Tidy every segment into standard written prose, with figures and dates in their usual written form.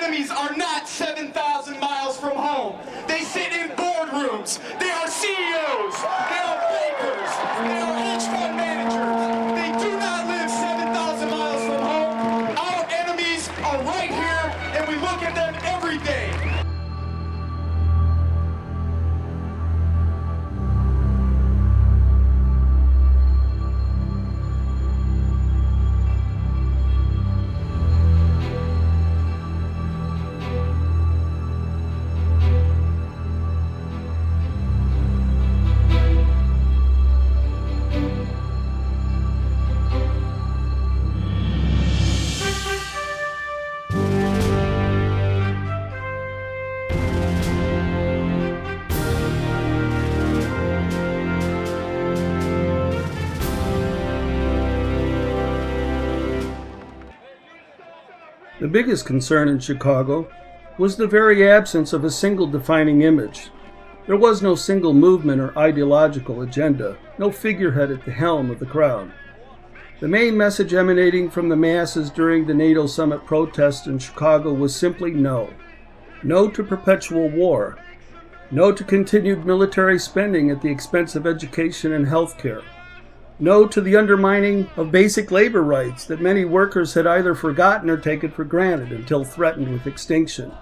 enemies are not 7,000 miles from home. They sit in boardrooms. They are CEOs. They are bankers. They are hedge fund managers. They do not live 7,000 miles from home. Our enemies are right here, and we look at them every day. The biggest concern in Chicago was the very absence of a single defining image. There was no single movement or ideological agenda, no figurehead at the helm of the crowd. The main message emanating from the masses during the NATO summit protests in Chicago was simply no. No to perpetual war. No to continued military spending at the expense of education and health care. No to the undermining of basic labor rights that many workers had either forgotten or taken for granted until threatened with extinction.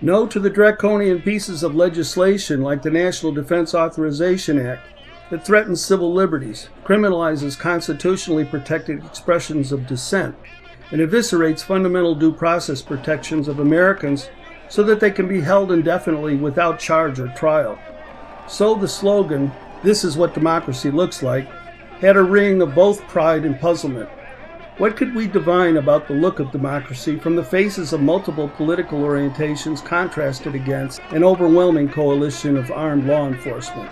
No to the draconian pieces of legislation like the National Defense Authorization Act that threatens civil liberties, criminalizes constitutionally protected expressions of dissent, and eviscerates fundamental due process protections of Americans so that they can be held indefinitely without charge or trial. So the slogan, "This is what democracy looks like," had a ring of both pride and puzzlement. What could we divine about the look of democracy from the faces of multiple political orientations contrasted against an overwhelming coalition of armed law enforcement?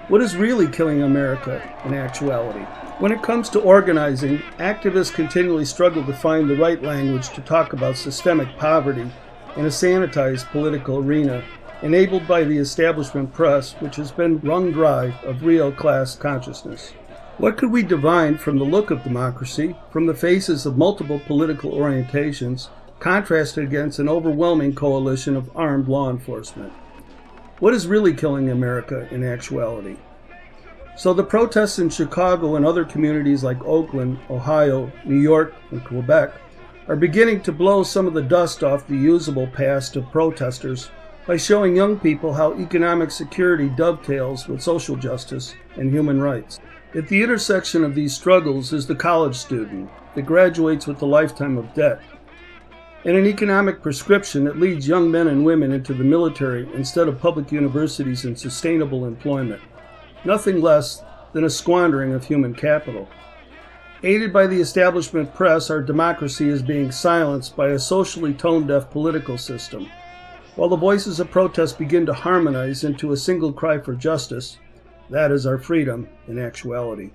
What is really killing America in actuality? When it comes to organizing, activists continually struggle to find the right language to talk about systemic poverty in a sanitized political arena, enabled by the establishment press, which has been wrung dry of real class consciousness. What could we divine from the look of democracy, from the faces of multiple political orientations, contrasted against an overwhelming coalition of armed law enforcement? What is really killing America in actuality? So the protests in Chicago and other communities like Oakland, Ohio, New York, and Quebec are beginning to blow some of the dust off the usable past of protesters by showing young people how economic security dovetails with social justice and human rights. At the intersection of these struggles is the college student that graduates with a lifetime of debt, and an economic prescription that leads young men and women into the military instead of public universities and sustainable employment. Nothing less than a squandering of human capital. Aided by the establishment press, our democracy is being silenced by a socially tone-deaf political system. While the voices of protest begin to harmonize into a single cry for justice, that is our freedom in actuality.